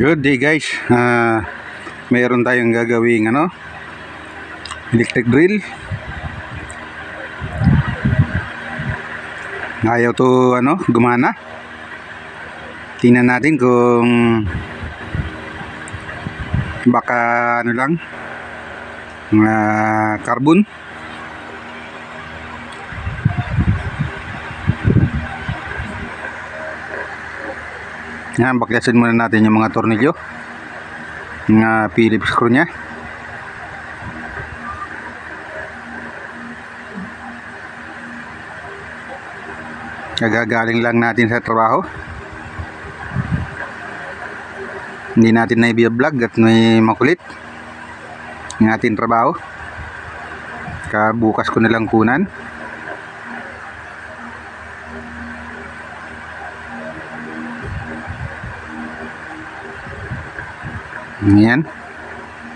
Good day guys. Mayroon tayong gagawing electric drill. Ayaw to gumana. Tingnan natin kung baka lang carbon. Yan, baklasin muna natin yung mga tornilyo ng Phillips screw nya. Kagagaling lang natin sa trabaho, hindi natin na i-vlog at may makulit ng ating trabaho. Bukas ko na lang kunan. Yan,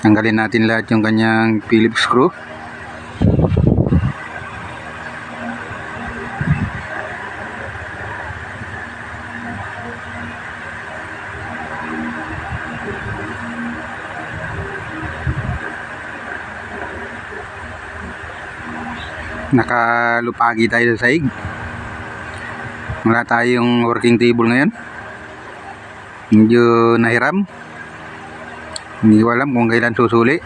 tanggalin natin lahat yung kanyang Phillips screw. Nakalupagi tayo sa sahig. Wala tayong working table ngayon. Medyo nahiram. Hindi ko alam kung kailan susuli.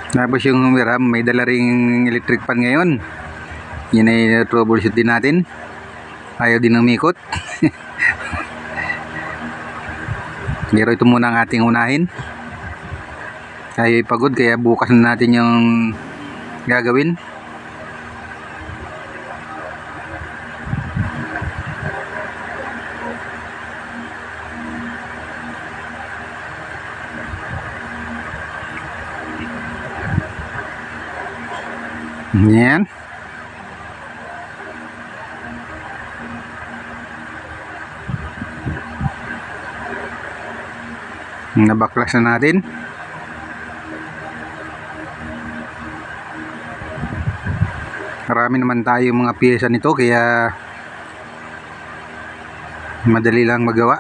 Tapos yung hiram, may dala ring electric fan ngayon. Yan ay troubleshoot din natin. Ayaw din umikot. Pero ito muna ang ating unahin. Tayo pagod kaya bukas na natin yung gagawin. Yan. Nabaklas na natin. Marami naman tayo mga piyesa nito kaya madali lang magawa.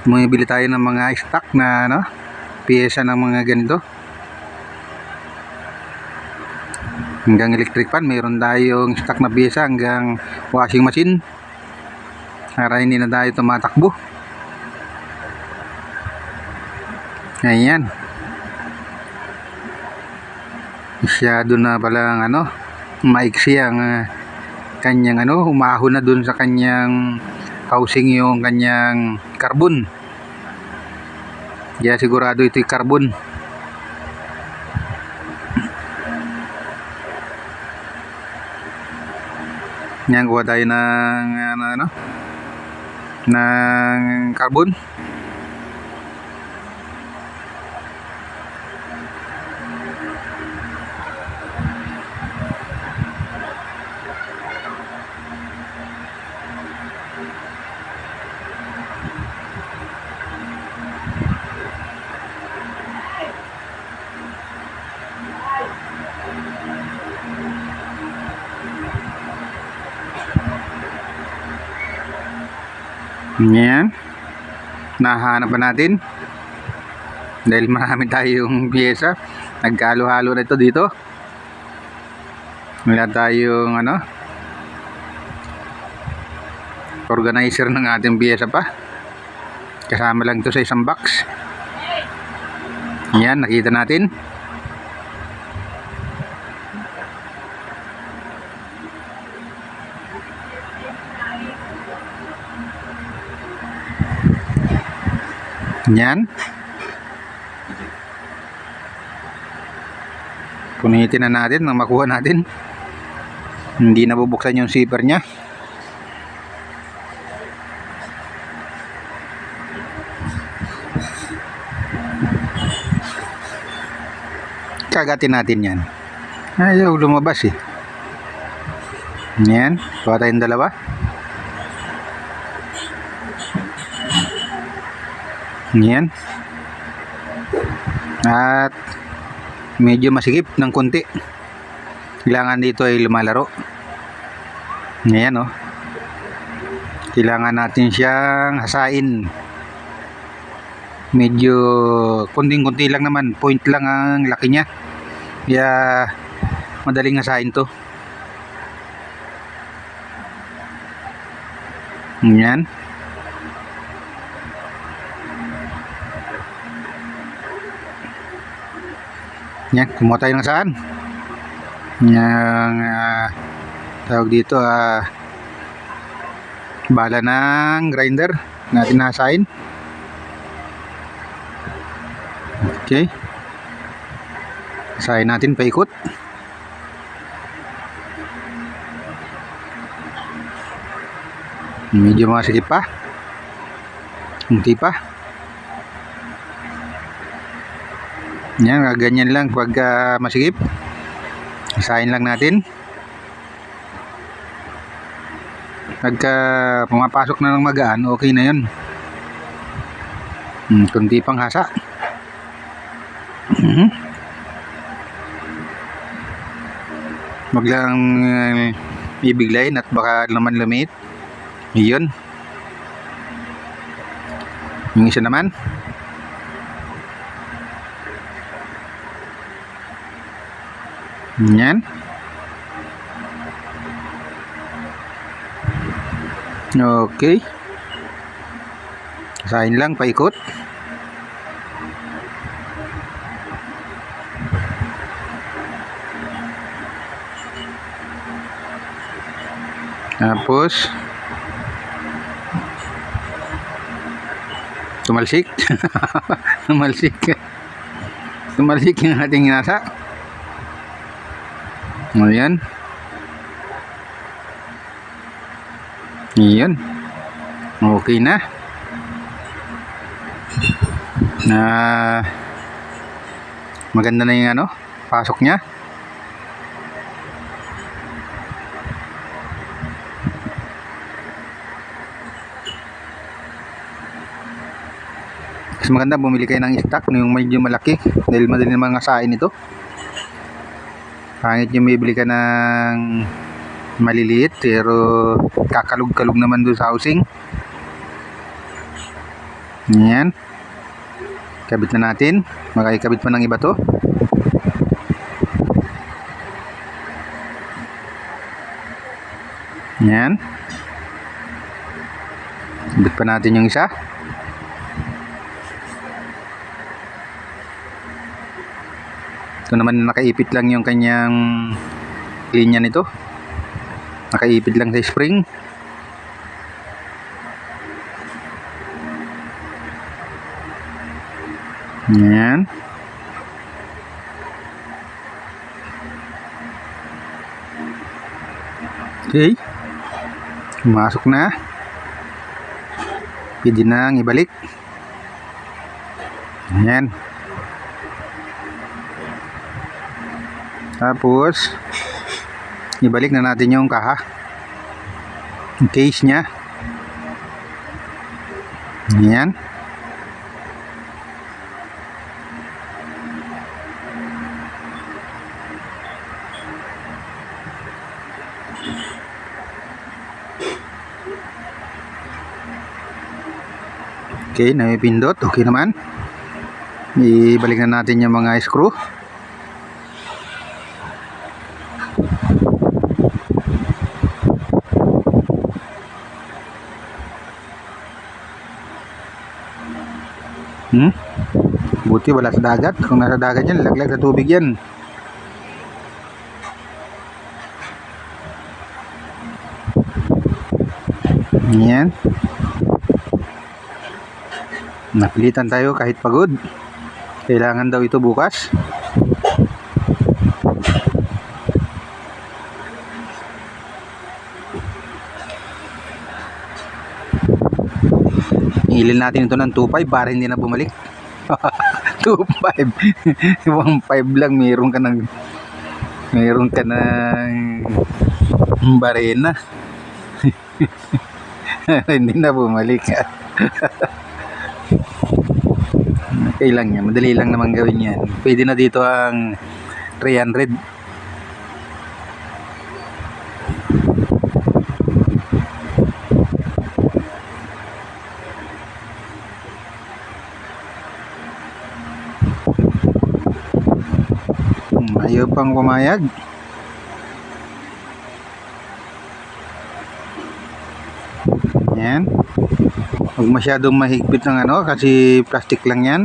Bumibili tayo ng mga stock na piyesa ng mga ganito. Hanggang electric fan, mayroon tayong stock na piyesa hanggang washing machine. Para hindi na tayo tumatakbo. Ayan. Masyado na palang maiksi ang kanyang umahon na dun sa kanyang housing yung kanyang carbon. Kaya sigurado ito'y carbon. Yan, kuha tayo ng ng carbon. Yan, nahanap pa natin dahil marami tayong piyesa. Nagkalo-halo na ito dito. Wala tayong organizer ng ating piyesa pa. Kasama lang ito sa isang box. Yan, nakita natin. Yan. Punitin na natin nang makuha natin. Hindi nabubuksan yung zipper nya. Kagatin natin yan. Ayaw lumabas eh. Yan. Kuha tayong dalawa. Yan. At medyo masikip ng konti. Kailangan dito ay lumalaro. Ayan oh. Kailangan natin siyang hasain. Medyo kunting-kunti lang naman, point lang ang laki niya. Kaya madaling hasain to. Ayan. Yan, kumuha tayo ng saan. Yang tawag dito bala ng grinder natin nahasain. Okay, hasain natin paikot. Medyo masikip pa, hindi pa. Yan, ganyan lang pag masikip. Hasain lang natin. Pagka pumapasok na ng magaan, okay na yun. Kunti pang hasa. Wag lang ibiglayin at baka naman lumit. Iyon. Yung isa naman. Yan. Okay. Hasain lang paikot. Tapos tumalsik. Tumalsik yung ating nasa. Ayan. Iyon. Okay na. Maganda na yung pasok niya. Mas maganda bumili kayo ng stock yung medyo malaki dahil madali naman hasain ito. Pangit yung may bili ka ng maliliit pero kakalog-kalog naman doon sa housing. Yan. Kabit na natin. Makikabit pa ng iba to. Yan. Kabit pa natin yung isa. Ito naman nakaipit lang yung kanyang linya nito. Nakaipit lang sa spring. Yan. Okay. Masuk na. Pwede nang ibalik. Yan. Tapos ibalik na natin yung kaha, yung case nya. Yan. Okay, napindot. Okay naman. Ibalik na natin yung mga screw. Buti wala sa dagat. Kung nasa dagat yan, laglag sa tubig yan. Yan. Napilitan tayo kahit pagod. Kailangan daw ito bukas. Ilil natin ito ng 2.5 para hindi na bumalik. 2.5 1.5 lang meron ka ng barena. Hindi na bumalik. Okay lang yan, madali lang naman gawin yan. Pwede na dito ang 300. Ayaw pang pumayag. Yan. Huwag masyadong mahigpit ng ano kasi plastic lang yan.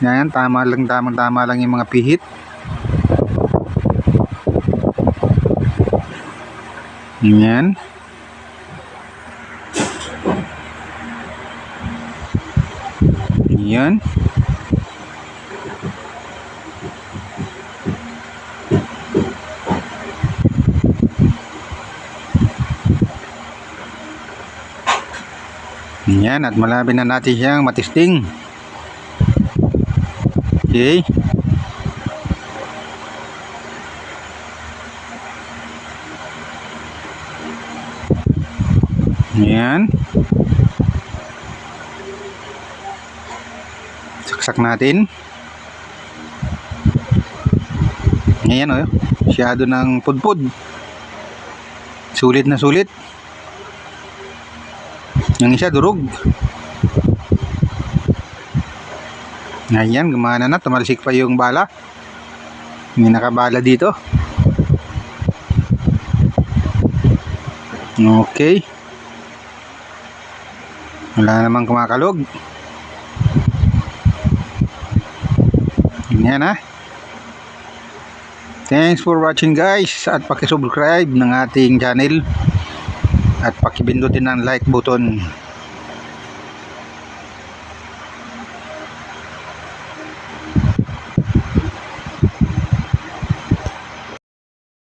Yan, tama lang yung mga pihit. Yan. Yan. Yan, at malapit na natin siyang matisting. Okay. Yan. Saksak natin. Ayan o. Masyado ng pudpud. Sulit na sulit. Yung isa durog. Ayan, gumana na. Tumalsik pa yung bala. May nakabala dito. Okay. Wala namang kumakalog. Yan ha. Thanks for watching guys. At pakisubscribe ng ating channel. At pakipindutin ang like button.